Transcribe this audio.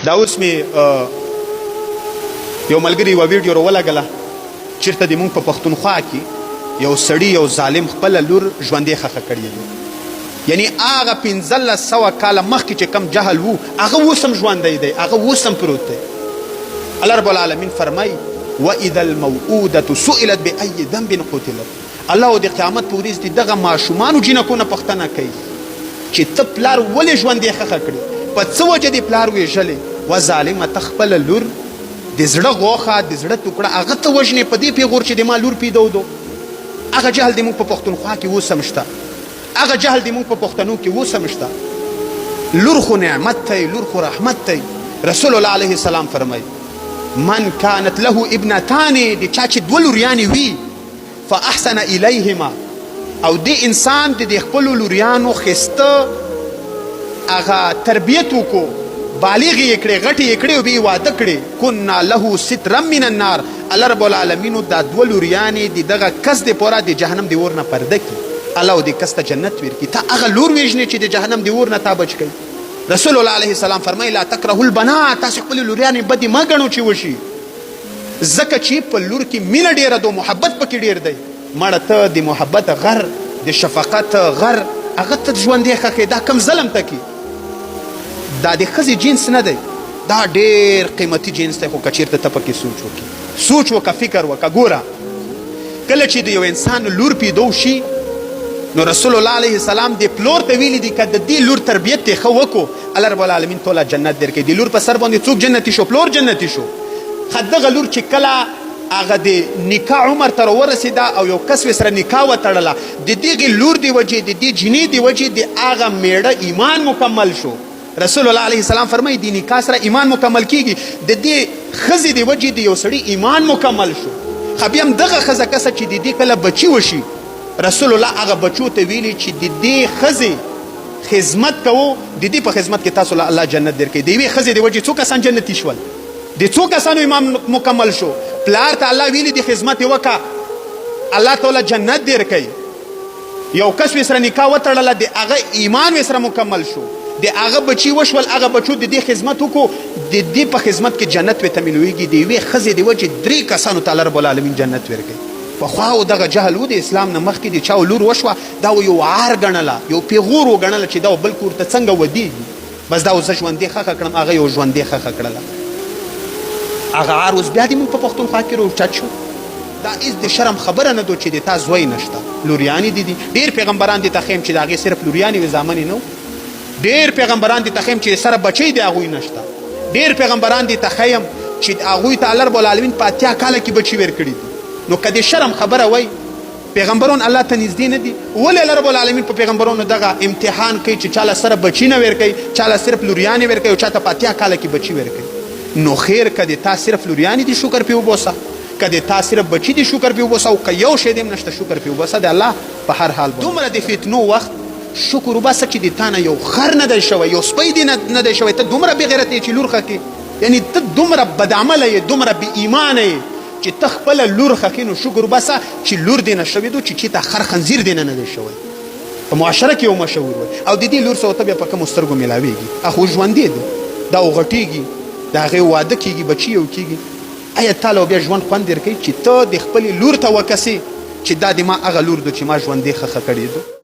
دا اوس مې یو ملګري یوه ویډیو راولګله چېرته د مونږ په پښتونخوا کې یو سړي یو ظالم خپله لور ژوندې ښخه کړې ده. یعنی هغه 1500 کاله مخکې چې کم جهل وو هغه اوس هم ژوندی دی، هغه اوس هم پروت دی. الله رب العالمین فرمایي واذا الموءودة سئلت بأي ذنب قتلت. الله د قیامت په ورځ د دغه ماشومانو جینکونه پوښتنه کوي چې ته پلار ولې ژوندې ښخه کړې، په څه وجه دې پلار وژلې؟ و ظالمه ته خپله لور د زړه غوښه د زړه ټوکړه هغه ته وژنې په دې پیغور چې د ما لور پیدا ودو. هغه جهل د موږ په پښتونخوا کې اوس هم شته، هغه جهل د موږ په پښتنو کې اوس هم شته. لور خو نعمت دی، لور خو رحمت دی. رسول الله علیه السلام فرمایي من كانت له ابنتان، د چا چې دوه لوریانې وي فاحسن الیهما، او دې انسان د خپلو لوریانو ښایسته هغه تربیت وکړو، بالغ یې کړې، غټې یې کړې او بیا یې واده کړې، کنا له سترا من النار. الله رب العالمینو دا دوه لوریانې د دغه کس دپاره د جهنم د اور نه پرده کړي. الله دې کس ته جنت ورکړي. ته هغه لور وژنې چې د جهنم د اور نه تا بچ کوي. رسول الله علیه السلام فرمایي لا تکرهوا البنات، تاسې خپلې لوریانې بدې مه ګڼو چې وشي، ځکه چې په لور کې مینه ډېره ده، محبت پکې ډېر دی. مړه ته د محبت غر، د شفقت غر، هغه ته ژوندې ښخې. دا کم ظلم ته کې دا د ښځې جنس نه دی، دا ډېر قیمتي جنس دی. خو که چېرته ته پکې سوچ وکړې، سوچ وکړه، فکر وکړه. ګوره کله چې د یو انسان لور پیدا شي نو رسول الله علیه السلام د پلور ته ویلي دي که د دې لور تربیت یې ښه وکړو الله رب العالمین ټوله جنت درکوي. د لور په سر باندې څوک جنتي شو؟ پلور جنتي شو. خو دغه لور چې کله هغه د نکاح عمر ته راورسېده او یو کس سره نکاح وتړله، د دغې لور د وجې، د دې جینۍ د وجې د هغه میړه ایمان مکمل شو. رسول الله علیه السلام فرمایي د نکاح سره ایمان مکمل کیږي، د دې ښځې د وجې د یو سړي ایمان مکمل شو. خو بیا هم دغه ښځه کسه چې د دې کله بچي وشي، رسول الله هغه بچو ته ویلي چې د دې ښځې خدمت کوو، د دې په خدمت کې تاسو له الله جنت درکوي. د یوې ښځې د وجې څو کسان جنتي شول، د څو کسانو ایمان مکمل شو. پلار ته الله ویلي د خدمت یې وکړه، الله تعالی جنت درکوي. یو کس سره نکاح وتړله، د هغه ایمان سره مکمل شو، د هغه بچي وشول، هغه بچو د دې خدمت وکړو، د دې په خدمت کې جنت ورته میلویږي. د یوې ښځې د وجې 3 کسانو ته الله رب العالمین جنت ورکوي. پخوا او دغه جهل و، د اسلام نه مخکې د چا لور وشوه دا یو عار ګڼله، یو پیغور وګڼله چې دا بل کور ته څنګه ودیږي. بس دا اوس زه ژوندې ښخه کړم، هغه یو ژوندې ښخه کړله. هغه عار اوس بیا د موږ په پښتونخوا کې راوچت شو. دا هېڅ د شرم خبره نه ده چې د تا زوی نشته، لوریانې دي. ډېر پیغمبران دې ته ښیم چې د هغې صرف لوریانې وې، زامنې نه و. ډېر پیغمبران دې ته ښیم چې سره بچی د هغوی نشته. ډېر پیغمبران دې ته ښیم چې هغوی ته الله رب العالمین په 80 کاله کې بچي ورکړي دي. نو که د شرم خبره وای پیغمبران الله ته نږدې نه دي، ولې الله رب العالمین په پیغمبرانو دغه امتحان کوي چې چاله سره بچي نه ورکوي، چاله صرف لوریانې ورکوي او چاته په 80 کاله کې بچي ورکوي. نو خیر که د تا صرف لوریانې دي شکر پې وباسه، که د تا صرف بچي دي شکر پې وباسه، او که یو شی دې هم نشته شکر پې وباسه د الله په هر حال باندې. دومره د فتنو وخت شکر وباسه چې د تا نه یو خر نه دی شوی، یو سپی دې نه دی شوی. ته دومره بې غیرته یې چې لور ښخې، یعنی ته دومره بدعمله یې، دومره بې ایمانه یې چې ته خپله لور ښخې. نو شکر وباسه چې لور دې نه شوې دو، چې چېته خر خنزیر دې نه دی شوی. په معاشره کې یو مشهور وی، او د دې لور سره ته بیا په کومو سترګو میلاویږي. خو ژوندې دی، دا وغټېږي، د هغې واده کېږي، بچي یو کېږي. ایا تا له بیا ژوند خوند درکوي چې ته د خپلې لور ته وکسې چې دا د ما هغه لور ده چې ما ژوندې ښخه کړې ده؟